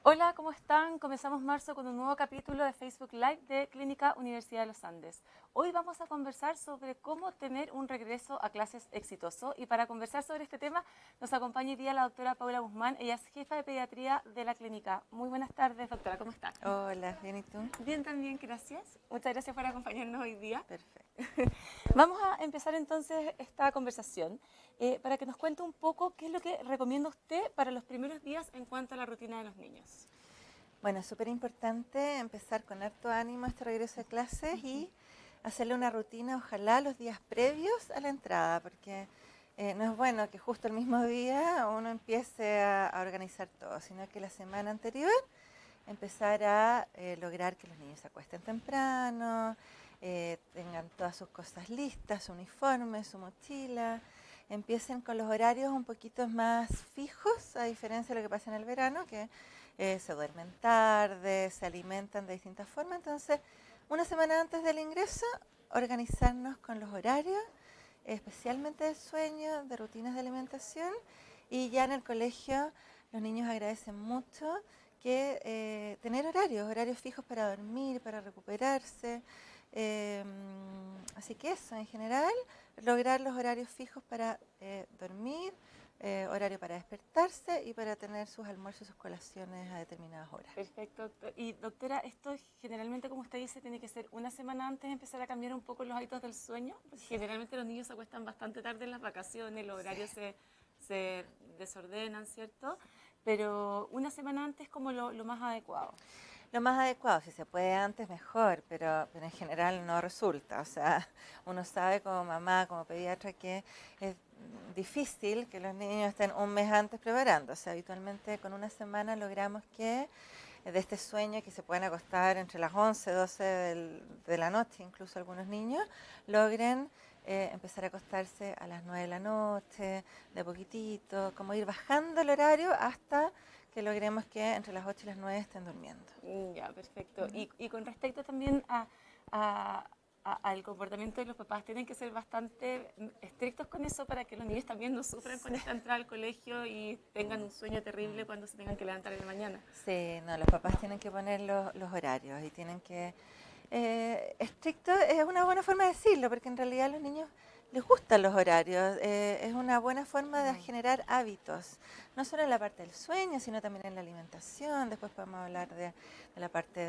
Hola, ¿cómo están? Comenzamos marzo con un nuevo capítulo de Facebook Live de Clínica Universidad de los Andes. Hoy vamos a conversar sobre cómo tener un regreso a clases exitoso y para conversar sobre este tema nos acompaña hoy día la doctora Paula Guzmán. Ella es jefa de pediatría de la clínica. Muy buenas tardes, doctora, ¿cómo está? Hola, ¿bien y tú? Bien, también, gracias. Muchas gracias por acompañarnos hoy día. Perfecto. Vamos a empezar entonces esta conversación para que nos cuente un poco qué es lo que recomienda usted para los primeros días en cuanto a la rutina de los niños. Bueno, es súper importante empezar con harto ánimo este regreso a clases y hacerle una rutina, ojalá los días previos a la entrada, porque no es bueno que justo el mismo día uno empiece a organizar todo, sino que la semana anterior empezar a lograr que los niños se acuesten temprano, tengan todas sus cosas listas, su uniforme, su mochila, empiecen con los horarios un poquito más fijos, a diferencia de lo que pasa en el verano, que se duermen tarde, se alimentan de distintas formas. Entonces, una semana antes del ingreso, organizarnos con los horarios, especialmente de sueño, de rutinas de alimentación, y ya en el colegio los niños agradecen mucho que tener horarios fijos para dormir, para recuperarse. eh, Así que eso, en general, lograr los horarios fijos para dormir, horario para despertarse y para tener sus almuerzos y sus colaciones a determinadas horas. Perfecto. Y doctora, esto generalmente, como usted dice, tiene que ser una semana antes de empezar a cambiar un poco los hábitos del sueño, porque Sí, generalmente los niños se acuestan bastante tarde en las vacaciones, los sí, horarios se desordenan, ¿cierto? Pero una semana antes es como lo más adecuado. lo más adecuado, si se puede antes mejor, pero en general no resulta. O sea, uno sabe como mamá, como pediatra, que es difícil que los niños estén un mes antes preparándose. Habitualmente con una semana logramos que de este sueño que se pueden acostar entre las 11, 12 de la noche, incluso algunos niños, logren empezar a acostarse a las 9 de la noche, de poquitito, como ir bajando el horario hasta que logremos que entre las 8 y las 9 estén durmiendo. Ya, perfecto. Y con respecto también a- al comportamiento de los papás, tienen que ser bastante estrictos con eso para que los niños también no sufran con Sí. esta entrada al colegio y tengan un sueño terrible cuando se tengan que levantar en la mañana. Sí, no, los papás tienen que poner los horarios y tienen que... estricto es una buena forma de decirlo, porque en realidad a los niños les gustan los horarios. Es una buena forma de generar hábitos, no solo en la parte del sueño, sino también en la alimentación. Después podemos hablar de la parte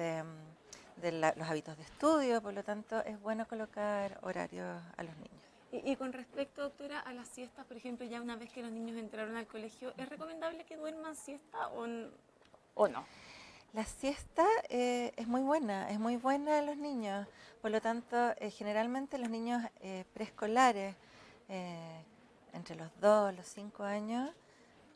de los hábitos de estudio, por lo tanto es bueno colocar horarios a los niños. Y con respecto, doctora, a las siestas, por ejemplo, ya una vez que los niños entraron al colegio, ¿es recomendable que duerman siesta o no? La siesta es muy buena en los niños. Por lo tanto, generalmente los niños preescolares, eh, entre los 2 y los 5 años,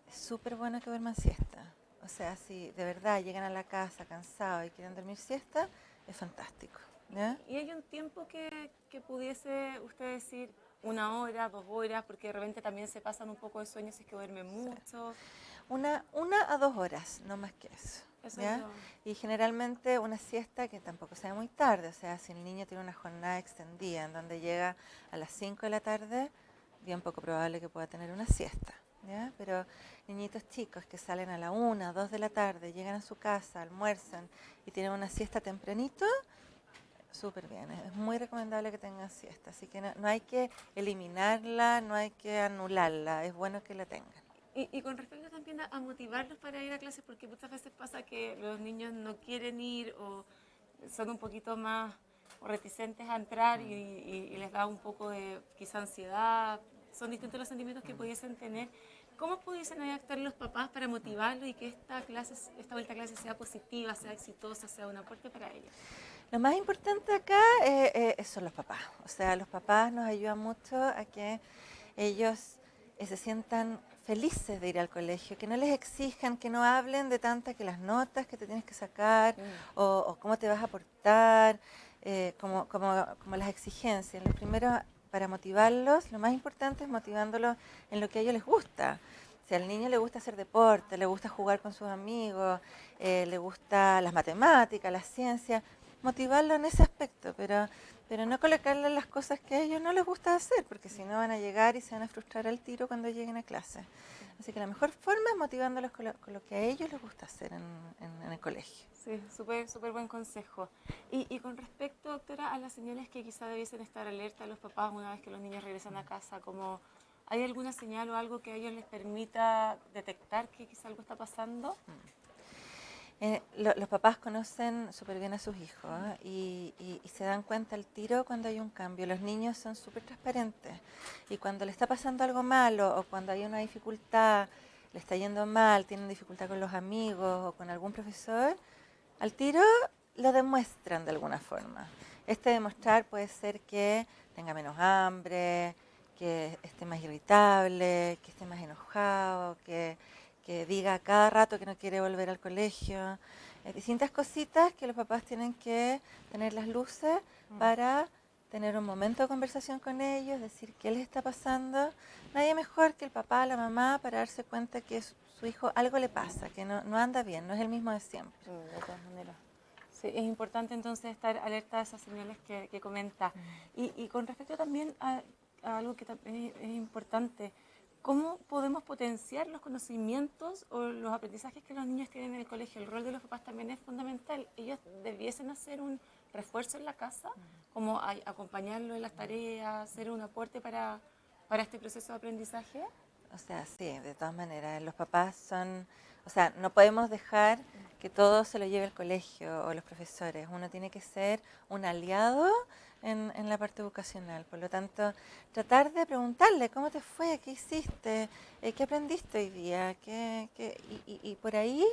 es súper bueno que duerman siesta. O sea, si de verdad llegan a la casa cansados y quieren dormir siesta, es fantástico. ¿Ya? ¿Y hay un tiempo que pudiese usted decir 1 hora, 2 horas, porque de repente también se pasan un poco de sueño si es que duermen Sí. mucho? Una a 2 horas, no más que eso. Eso es ¿Ya? lo... Y generalmente una siesta que tampoco sea muy tarde, o sea, si el niño tiene una jornada extendida en donde llega a las 5 de la tarde, bien poco probable que pueda tener una siesta. ¿Ya? Pero niñitos chicos que salen a la 1, 2 de la tarde, llegan a su casa, almuerzan y tienen una siesta tempranito, súper bien. Es muy recomendable que tengan siesta, así que no hay que eliminarla, no hay que anularla, es bueno que la tengan. Y con respecto también a motivarlos para ir a clases, porque muchas veces pasa que los niños no quieren ir o son un poquito más reticentes a entrar y les da un poco de quizá ansiedad, son distintos los sentimientos que pudiesen tener. ¿Cómo pudiesen ahí actuar los papás para motivarlos y que esta vuelta a clase sea positiva, sea exitosa, sea un aporte para ellos? Lo más importante acá son los papás. O sea, los papás nos ayudan mucho a que ellos se sientan felices de ir al colegio, que no les exijan, que no hablen de tantas que las notas que te tienes que sacar o cómo te vas a portar, como las exigencias. Lo primero, para motivarlos, lo más importante es motivándolos en lo que a ellos les gusta. Si al niño le gusta hacer deporte, le gusta jugar con sus amigos, le gusta las matemáticas, las ciencias, motivarlo en ese aspecto, pero no colocarle las cosas que a ellos no les gusta hacer, porque si no van a llegar y se van a frustrar al tiro cuando lleguen a clase. Así que la mejor forma es motivándolos con lo que a ellos les gusta hacer en el colegio. Sí, súper buen consejo. Y con respecto, doctora, a las señales que quizá debiesen estar alerta a los papás una vez que los niños regresan a casa, como ¿hay alguna señal o algo que a ellos les permita detectar que quizá algo está pasando? Los papás conocen súper bien a sus hijos y se dan cuenta al tiro cuando hay un cambio. Los niños son súper transparentes y cuando le está pasando algo malo o cuando hay una dificultad, le está yendo mal, tienen dificultad con los amigos o con algún profesor, al tiro lo demuestran de alguna forma. Este demostrar puede ser que tenga menos hambre, que esté más irritable, que esté más enojado, que diga cada rato que no quiere volver al colegio. Distintas cositas que los papás tienen que tener las luces para tener un momento de conversación con ellos, decir qué les está pasando. Nadie mejor que el papá, la mamá, para darse cuenta que su hijo algo le pasa, que no anda bien, no es el mismo de siempre. De todas maneras. Sí, es importante entonces estar alerta a esas señales que comenta. Y con respecto también a algo que también es importante, ¿cómo podemos potenciar los conocimientos o los aprendizajes que los niños tienen en el colegio? El rol de los papás también es fundamental. Ellos debiesen hacer un refuerzo en la casa, como acompañarlo en las tareas, hacer un aporte para este proceso de aprendizaje. O sea, sí, de todas maneras, los papás son, o sea, no podemos dejar que todo se lo lleve el colegio o los profesores. Uno tiene que ser un aliado en la parte educacional. Por lo tanto, tratar de preguntarle cómo te fue, qué hiciste, qué aprendiste hoy día, y por ahí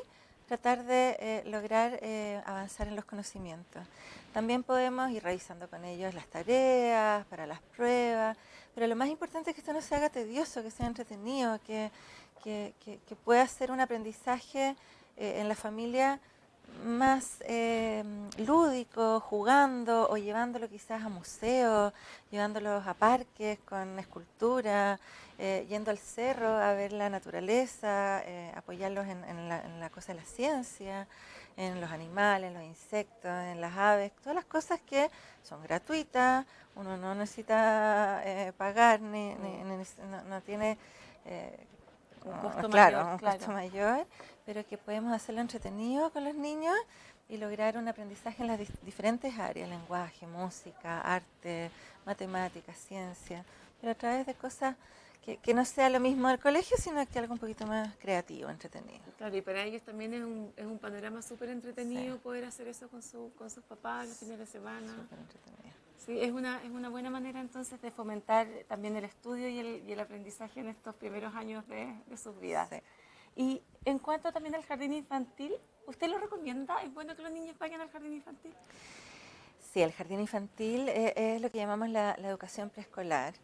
tratar de lograr avanzar en los conocimientos. También podemos ir revisando con ellos las tareas para las pruebas, pero lo más importante es que esto no se haga tedioso, que sea entretenido, que pueda ser un aprendizaje en la familia más lúdico, jugando o llevándolo quizás a museos, llevándolos a parques con escultura, yendo al cerro a ver la naturaleza, apoyarlos en la cosa de la ciencia, en los animales, en los insectos, en las aves, todas las cosas que son gratuitas, uno no necesita pagar, no tiene Un costo claro, mayor, un claro. costo mayor, pero que podemos hacerlo entretenido con los niños y lograr un aprendizaje en las diferentes áreas, lenguaje, música, arte, matemáticas, ciencia, pero a través de cosas que no sea lo mismo del colegio, sino que algo un poquito más creativo, entretenido. Claro, y para ellos también es un panorama súper entretenido Sí. poder hacer eso con sus papás los fines de semana. Súper entretenido. Sí, es una buena manera entonces de fomentar también el estudio y el aprendizaje en estos primeros años de sus vidas. Sí. Y en cuanto también al jardín infantil, ¿usted lo recomienda? ¿Es bueno que los niños vayan al jardín infantil? Sí, el jardín infantil es lo que llamamos la educación preescolar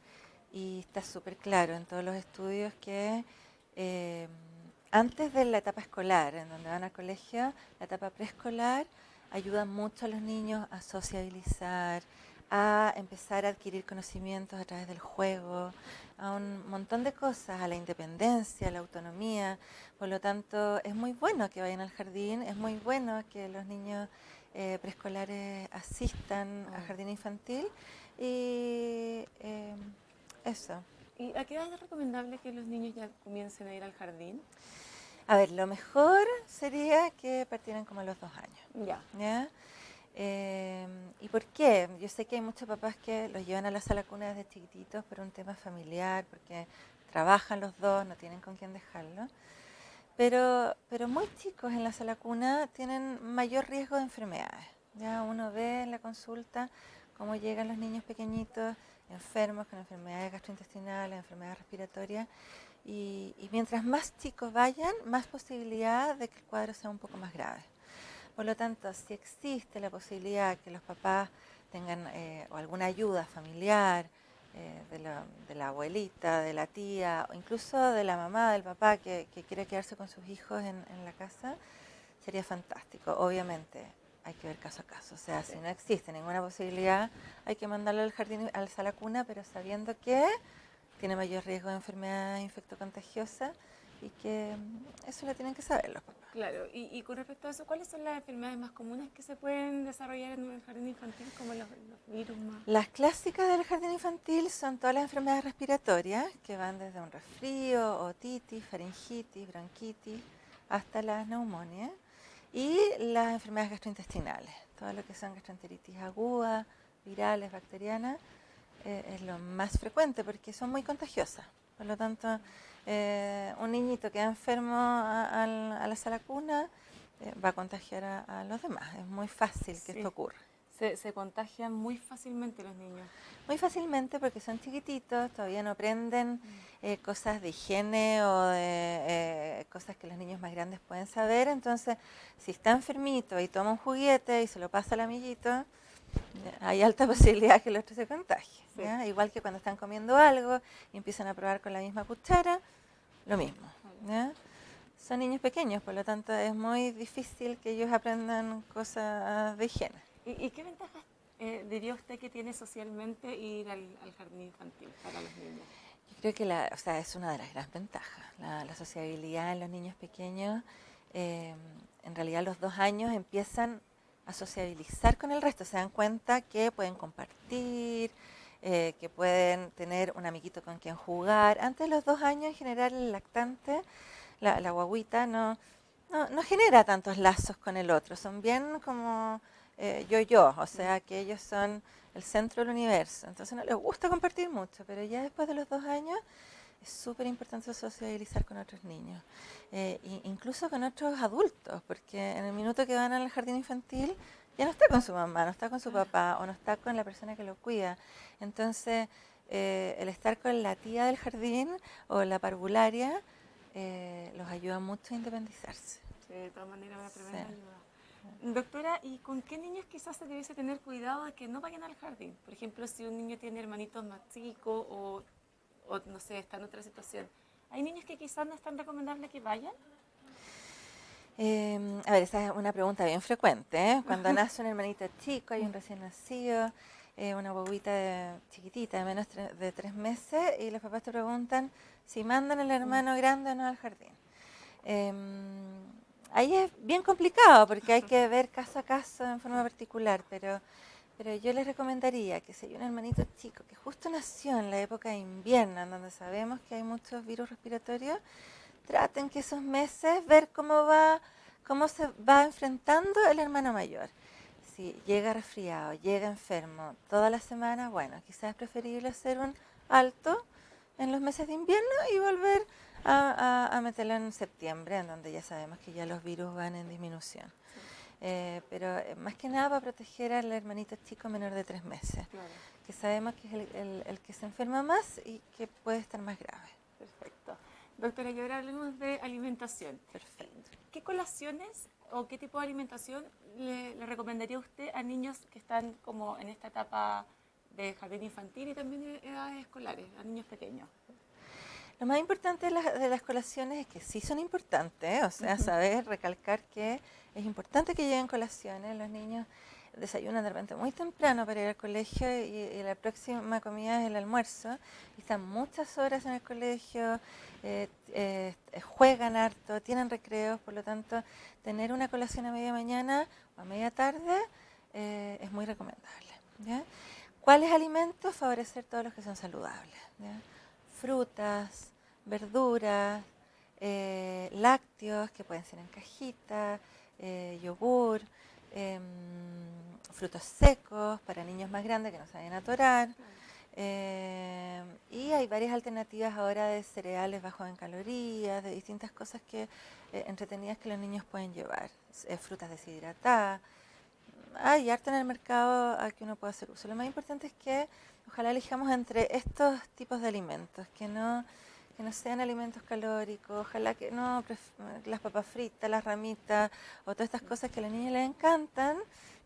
y está súper claro en todos los estudios que antes de la etapa escolar, en donde van al colegio, la etapa preescolar ayuda mucho a los niños a sociabilizar, a empezar a adquirir conocimientos a través del juego, a un montón de cosas, a la independencia, a la autonomía. Por lo tanto, es muy bueno que vayan al jardín, es muy bueno que los niños preescolares asistan al jardín infantil y eso. ¿Y a qué edad es recomendable que los niños ya comiencen a ir al jardín? A ver, lo mejor sería que partieran como a los 2 años. Ya. ¿Ya? ¿Y por qué? Yo sé que hay muchos papás que los llevan a la sala cuna desde chiquititos por un tema familiar, porque trabajan los dos, no tienen con quién dejarlo. Pero muy chicos en la sala cuna tienen mayor riesgo de enfermedades. Ya uno ve en la consulta cómo llegan los niños pequeñitos enfermos con enfermedades gastrointestinales, enfermedades respiratorias. Y mientras más chicos vayan, más posibilidad de que el cuadro sea un poco más grave. Por lo tanto, si existe la posibilidad que los papás tengan o alguna ayuda familiar de la abuelita, de la tía, o incluso de la mamá, del papá que quiere quedarse con sus hijos en la casa, sería fantástico. Obviamente hay que ver caso a caso. O sea, si no existe ninguna posibilidad, hay que mandarlo al jardín, a la sala cuna, pero sabiendo que tiene mayor riesgo de enfermedad infectocontagiosa y que eso lo tienen que saber los papás. Claro, y con respecto a eso, ¿cuáles son las enfermedades más comunes que se pueden desarrollar en el jardín infantil, como los virus más? Las clásicas del jardín infantil son todas las enfermedades respiratorias, que van desde un resfrío, otitis, faringitis, bronquitis, hasta las neumonias, y las enfermedades gastrointestinales, todo lo que son gastroenteritis aguda, virales, bacterianas, es lo más frecuente porque son muy contagiosas. Por lo tanto, un niñito que va enfermo a la sala cuna va a contagiar a los demás. Es muy fácil que esto ocurra. Se contagian muy fácilmente los niños. Muy fácilmente porque son chiquititos, todavía no aprenden cosas de higiene o de cosas que los niños más grandes pueden saber. Entonces, si está enfermito y toma un juguete y se lo pasa al amiguito, hay alta posibilidad que el otro se contagie. Sí. Igual que cuando están comiendo algo y empiezan a probar con la misma cuchara, lo mismo. ¿Ya? Son niños pequeños, por lo tanto es muy difícil que ellos aprendan cosas de higiene. ¿Y qué ventajas diría usted que tiene socialmente ir al jardín infantil para los niños? Yo creo que es una de las grandes ventajas, la sociabilidad en los niños pequeños. En realidad a los 2 años empiezan a sociabilizar con el resto, se dan cuenta que pueden compartir, que pueden tener un amiguito con quien jugar. Antes de los 2 años, en general, el lactante, la guagüita, no genera tantos lazos con el otro, son bien como yo, o sea que ellos son el centro del universo, entonces no les gusta compartir mucho, pero ya después de los 2 años es súper importante sociabilizar con otros niños, incluso con otros adultos, porque en el minuto que van al jardín infantil ya no está con su mamá, no está con su papá o no está con la persona que lo cuida. Entonces, el estar con la tía del jardín o la parvularia los ayuda mucho a independizarse. Sí, de todas maneras, una tremenda ayuda. Doctora, ¿y con qué niños quizás se debiese tener cuidado de que no vayan al jardín? Por ejemplo, si un niño tiene hermanitos más chicos o no sé, está en otra situación. ¿Hay niños que quizás no es tan recomendable que vayan? A ver, esa es una pregunta bien frecuente. Cuando nace un hermanito chico, hay un recién nacido, una bobita chiquitita de menos de 3 meses, y los papás te preguntan si mandan al hermano grande o no al jardín. Ahí es bien complicado porque hay que ver caso a caso en forma particular, pero yo les recomendaría que si hay un hermanito chico que justo nació en la época de invierno, en donde sabemos que hay muchos virus respiratorios, traten que esos meses ver cómo se va enfrentando el hermano mayor. Si llega resfriado, llega enfermo toda la semana, bueno, quizás es preferible hacer un alto en los meses de invierno y volver a meterlo en septiembre, en donde ya sabemos que ya los virus van en disminución. Pero más que nada para proteger al hermanito chico menor de 3 meses, Claro. que sabemos que es el que se enferma más y que puede estar más grave. Perfecto. Doctora, y ahora hablemos de alimentación. Perfecto. ¿Qué colaciones o qué tipo de alimentación le recomendaría usted a niños que están como en esta etapa de jardín infantil y también de edades escolares, a niños pequeños? Lo más importante de las colaciones es que sí son importantes, o sea, saber recalcar que es importante que lleven colaciones. Los niños desayunan de repente muy temprano para ir al colegio y la próxima comida es el almuerzo. Y están muchas horas en el colegio, juegan harto, tienen recreos, por lo tanto, tener una colación a media mañana o a media tarde es muy recomendable. ¿Ya? ¿Cuáles alimentos? Favorecer todos los que son saludables. ¿Ya? Frutas, verduras, lácteos que pueden ser en cajita, yogur, frutos secos para niños más grandes que no saben atorar. Y hay varias alternativas ahora de cereales bajos en calorías, de distintas cosas entretenidas que los niños pueden llevar. Frutas deshidratadas. Hay harto en el mercado a que uno puede hacer uso. Lo más importante es que ojalá elijamos entre estos tipos de alimentos, que no sean alimentos calóricos, ojalá que no las papas fritas, las ramitas o todas estas cosas que a los niños les encantan,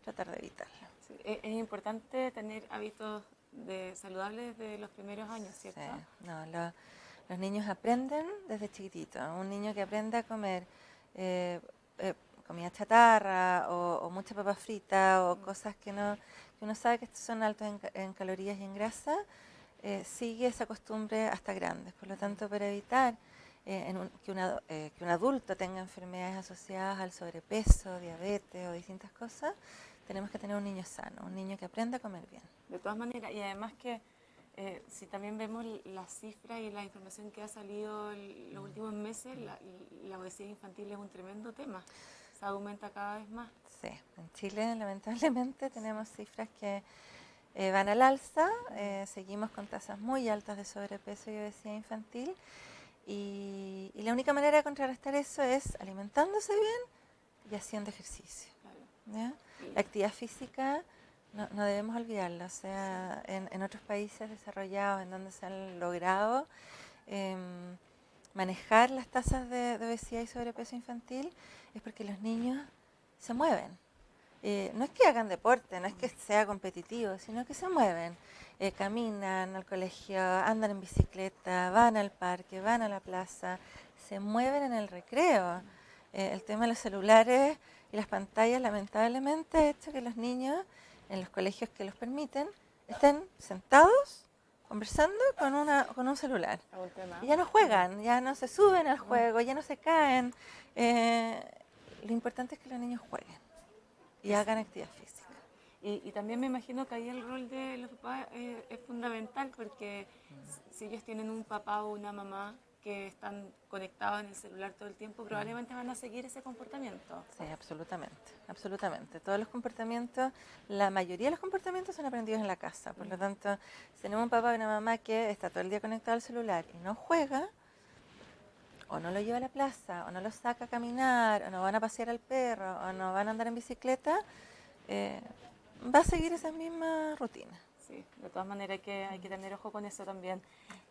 tratar de evitarlas. Sí, es importante tener hábitos saludables desde los primeros años, ¿cierto? Sí, no, los niños aprenden desde chiquititos. Un niño que aprende a comer comida chatarra o mucha papa frita o cosas que uno sabe que son altos en calorías y en grasa, sigue esa costumbre hasta grandes. Por lo tanto, para evitar que un adulto tenga enfermedades asociadas al sobrepeso, diabetes o distintas cosas, tenemos que tener un niño sano, un niño que aprenda a comer bien. De todas maneras, y además que si también vemos las cifras y la información que ha salido en los últimos meses, la obesidad infantil es un tremendo tema. Se aumenta cada vez más. Sí, en Chile lamentablemente tenemos cifras que van al alza, seguimos con tasas muy altas de sobrepeso y obesidad infantil y la única manera de contrarrestar eso es alimentándose bien y haciendo ejercicio. Claro. ¿Ya? La actividad física no debemos olvidarla, o sea, en otros países desarrollados en donde se han logrado manejar las tasas de obesidad y sobrepeso infantil es porque los niños se mueven. No es que hagan deporte, no es que sea competitivo, sino que se mueven. Caminan al colegio, andan en bicicleta, van al parque, van a la plaza, se mueven en el recreo. El tema de los celulares y las pantallas lamentablemente ha hecho que los niños en los colegios que los permiten estén sentados conversando con un celular. Y ya no juegan, ya no se suben al juego, ya no se caen. Lo importante es que los niños jueguen y hagan actividad física. Y también me imagino que ahí el rol de los papás es fundamental porque si ellos tienen un papá o una mamá que están conectados en el celular todo el tiempo, probablemente van a seguir ese comportamiento. Sí, absolutamente, absolutamente. Todos los comportamientos, la mayoría de los comportamientos son aprendidos en la casa. Por lo tanto, si tenemos un papá o una mamá que está todo el día conectado al celular y no juega, o no lo lleva a la plaza, o no lo saca a caminar, o no van a pasear al perro, o no van a andar en bicicleta, va a seguir esas mismas rutinas. Sí, de todas maneras hay que tener ojo con eso también.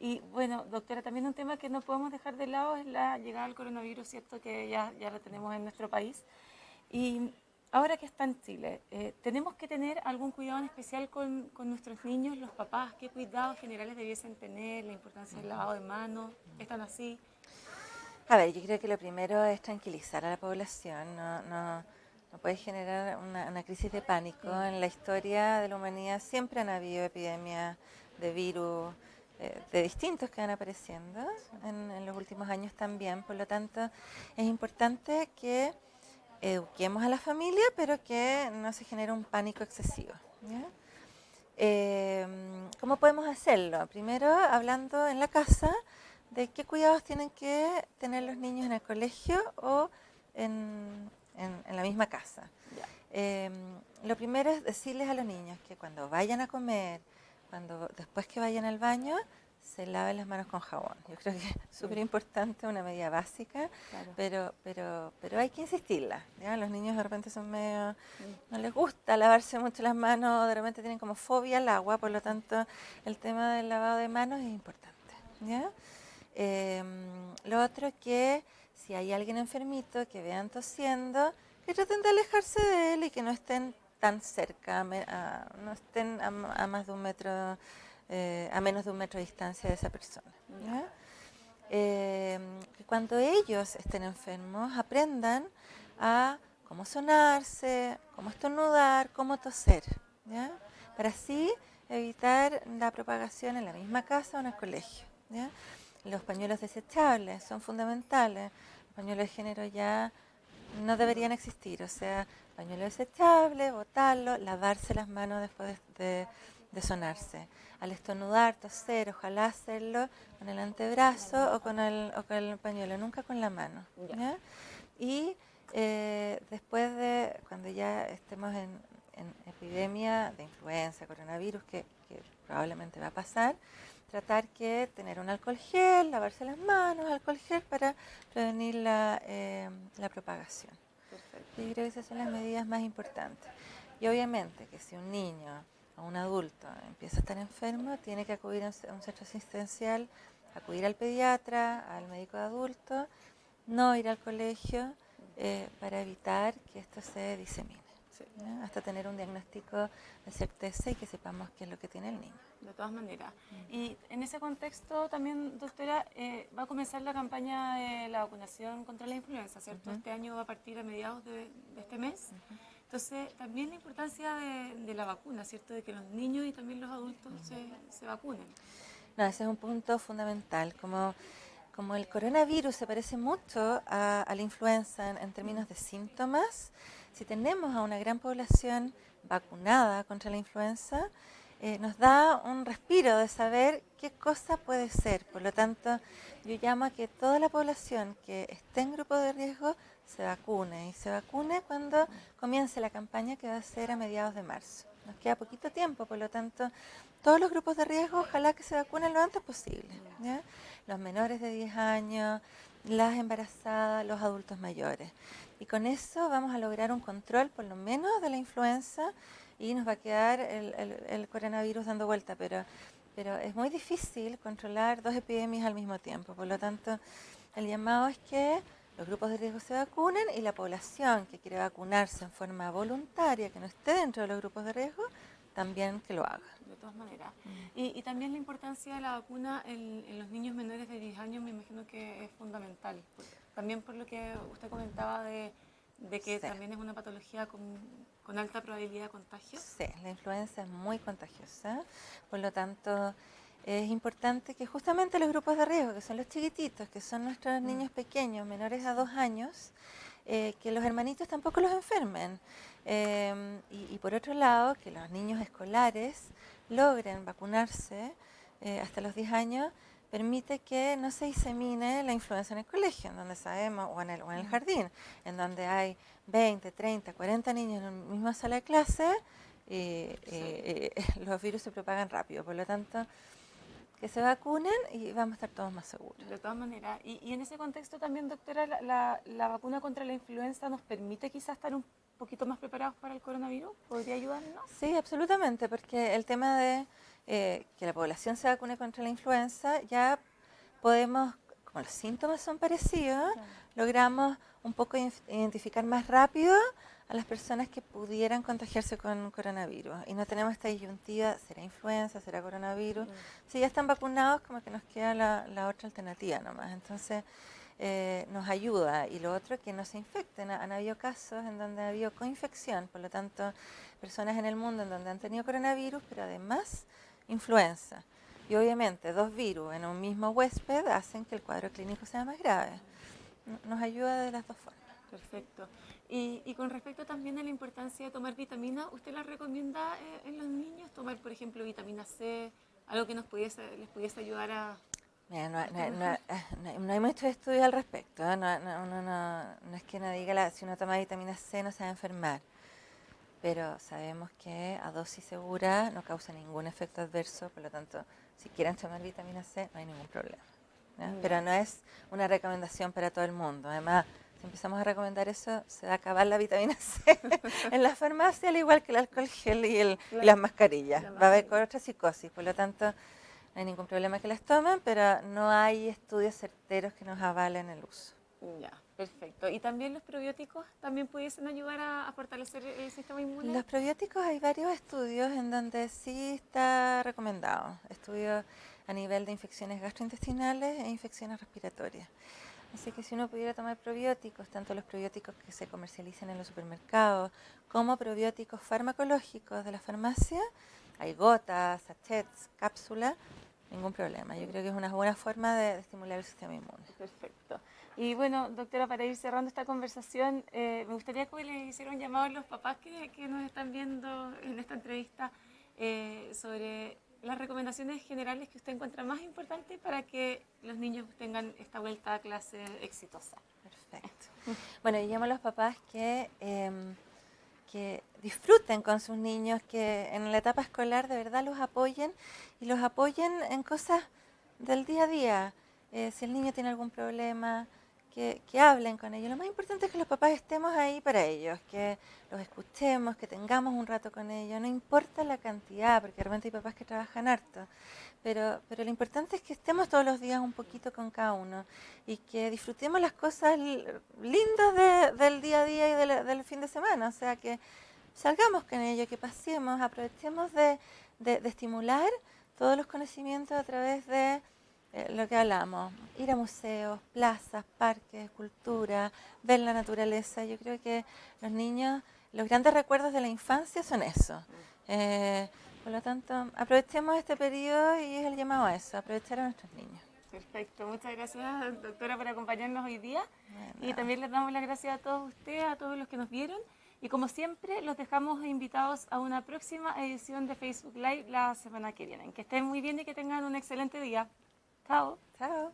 Y bueno, doctora, también un tema que no podemos dejar de lado es la llegada del coronavirus, ¿cierto? Que ya lo tenemos en nuestro país. Y ahora que está en Chile, ¿tenemos que tener algún cuidado en especial con nuestros niños, los papás? ¿Qué cuidados generales debiesen tener? ¿La importancia del lavado de manos? ¿Están así? A ver, yo creo que lo primero es tranquilizar a la población, no puede generar una crisis de pánico. En la historia de la humanidad siempre han habido epidemias de virus de distintos que van apareciendo, en los últimos años también. Por lo tanto, es importante que eduquemos a la familia, pero que no se genere un pánico excesivo. ¿Ya? ¿Cómo podemos hacerlo? Primero, hablando en la casa de qué cuidados tienen que tener los niños en el colegio o en la misma casa. Lo primero es decirles a los niños que cuando vayan a comer, después que vayan al baño, se laven las manos con jabón. Yo creo que es súper importante, una medida básica, claro. pero hay que insistirla. ¿Ya? Los niños de repente son medio, no les gusta lavarse mucho las manos, de repente tienen como fobia al agua, por lo tanto el tema del lavado de manos es importante. ¿Ya? Lo otro es que si hay alguien enfermito que vean tosiendo, que traten de alejarse de él y que no estén tan cerca, no estén a más de un metro, a menos de un metro de distancia de esa persona. ¿Ya? Que cuando ellos estén enfermos aprendan a cómo sonarse, cómo estornudar, cómo toser, ¿ya? Para así evitar la propagación en la misma casa o en el colegio. ¿Ya? Los pañuelos desechables son fundamentales. Los pañuelos de género ya no deberían existir, o sea, pañuelo desechable, botarlo, lavarse las manos después de sonarse. Al estornudar, toser, ojalá hacerlo con el antebrazo o con el pañuelo, nunca con la mano. ¿Ya? Y después de, cuando ya estemos en epidemia de influenza, coronavirus, que probablemente va a pasar, tratar que tener un alcohol gel, lavarse las manos, alcohol gel para prevenir la propagación. Perfecto. Yo creo que esas son las medidas más importantes. Y obviamente que si un niño o un adulto empieza a estar enfermo, tiene que acudir a un centro asistencial, acudir al pediatra, al médico de adultos, no ir al colegio para evitar que esto se disemine. Sí. Hasta tener un diagnóstico de certeza y que sepamos qué es lo que tiene el niño. De todas maneras. Y en ese contexto también, doctora, va a comenzar la campaña de la vacunación contra la influenza, ¿cierto? Este año va a partir a mediados de este mes. Entonces, también la importancia de la vacuna, ¿cierto? De que los niños y también los adultos se vacunen. No, ese es un punto fundamental. Como como el coronavirus se parece mucho a la influenza en términos de síntomas, si tenemos a una gran población vacunada contra la influenza, nos da un respiro de saber qué cosa puede ser. Por lo tanto, yo llamo a que toda la población que esté en grupo de riesgo se vacune, y se vacune cuando comience la campaña, que va a ser a mediados de marzo. Nos queda poquito tiempo, por lo tanto, todos los grupos de riesgo ojalá que se vacunen lo antes posible, ¿ya? Los menores de 10 años, las embarazadas, los adultos mayores. Y con eso vamos a lograr un control por lo menos de la influenza, y nos va a quedar el coronavirus dando vuelta, pero es muy difícil controlar dos epidemias al mismo tiempo. Por lo tanto, el llamado es que los grupos de riesgo se vacunen, y la población que quiere vacunarse en forma voluntaria, que no esté dentro de los grupos de riesgo, también que lo haga. De todas maneras. Y también la importancia de la vacuna en los niños menores de 10 años me imagino que es fundamental. También por lo que usted comentaba de que Sí. también es una patología con alta probabilidad de contagio. Sí, la influenza es muy contagiosa, por lo tanto es importante que justamente los grupos de riesgo, que son los chiquititos, que son nuestros niños pequeños, menores a 2 años, que los hermanitos tampoco los enfermen. Y por otro lado, que los niños escolares logren vacunarse hasta los 10 años, permite que no se disemine la influenza en el colegio, en donde sabemos, o en el jardín, en donde hay 20, 30, 40 niños en una misma sala de clase, los virus se propagan rápido. Por lo tanto, que se vacunen y vamos a estar todos más seguros. De todas maneras. Y en ese contexto también, doctora, la vacuna contra la influenza nos permite quizás estar un poquito más preparados para el coronavirus. ¿Podría ayudarnos? Sí, absolutamente, porque el tema de que la población se vacune contra la influenza, ya podemos, como los síntomas son parecidos, logramos un poco identificar más rápido a las personas que pudieran contagiarse con coronavirus. Y no tenemos esta disyuntiva, ¿será influenza, será coronavirus? Si ya están vacunados, como que nos queda la otra alternativa nomás. Entonces, nos ayuda. Y lo otro, que no se infecten. Han habido casos en donde ha habido coinfección, por lo tanto, personas en el mundo en donde han tenido coronavirus, pero además influenza. Y obviamente 2 virus en un mismo huésped hacen que el cuadro clínico sea más grave. Nos ayuda de las dos formas. Perfecto. Y con respecto también a la importancia de tomar vitamina, ¿usted la recomienda en los niños? Tomar, por ejemplo, vitamina C, algo que les pudiese ayudar a... Mira, no hay muchos estudios al respecto, ¿eh? No es que uno diga si uno toma vitamina C no se va a enfermar, pero sabemos que a dosis segura no causa ningún efecto adverso, por lo tanto, si quieren tomar vitamina C no hay ningún problema, ¿ya? Pero no es una recomendación para todo el mundo. Además, si empezamos a recomendar eso, se va a acabar la vitamina C en la farmacia, al igual que el alcohol gel y las mascarillas. Va a haber otra psicosis, por lo tanto, no hay ningún problema que las tomen, pero no hay estudios certeros que nos avalen el uso. Ya, perfecto. ¿Y también los probióticos también pudiesen ayudar a fortalecer el sistema inmune? Los probióticos, hay varios estudios en donde sí está recomendado. Estudios a nivel de infecciones gastrointestinales e infecciones respiratorias. Así que si uno pudiera tomar probióticos, tanto los probióticos que se comercializan en los supermercados como probióticos farmacológicos de la farmacia, hay gotas, sachets, cápsulas, ningún problema. Yo creo que es una buena forma de estimular el sistema inmune. Perfecto. Y bueno, doctora, para ir cerrando esta conversación, me gustaría que le hiciera un llamado a los papás que nos están viendo en esta entrevista sobre las recomendaciones generales que usted encuentra más importantes para que los niños tengan esta vuelta a clase exitosa. Perfecto. Bueno, yo llamo a los papás que disfruten con sus niños, que en la etapa escolar de verdad los apoyen, y los apoyen en cosas del día a día. Si el niño tiene algún problema, que hablen con ellos. Lo más importante es que los papás estemos ahí para ellos, que los escuchemos, que tengamos un rato con ellos. No importa la cantidad, porque realmente hay papás que trabajan harto, pero lo importante es que estemos todos los días un poquito con cada uno y que disfrutemos las cosas lindas del día a día y del fin de semana. O sea, que salgamos con ellos, que paseemos, aprovechemos de estimular todos los conocimientos a través de lo que hablamos, ir a museos, plazas, parques, cultura, ver la naturaleza. Yo creo que los niños, los grandes recuerdos de la infancia son eso. Por lo tanto, aprovechemos este periodo y es el llamado a eso, aprovechar a nuestros niños. Perfecto, muchas gracias doctora por acompañarnos hoy día y Bueno, también les damos las gracias a todos ustedes, a todos los que nos vieron y como siempre los dejamos invitados a una próxima edición de Facebook Live la semana que viene. Que estén muy bien y que tengan un excelente día. Chao. chao.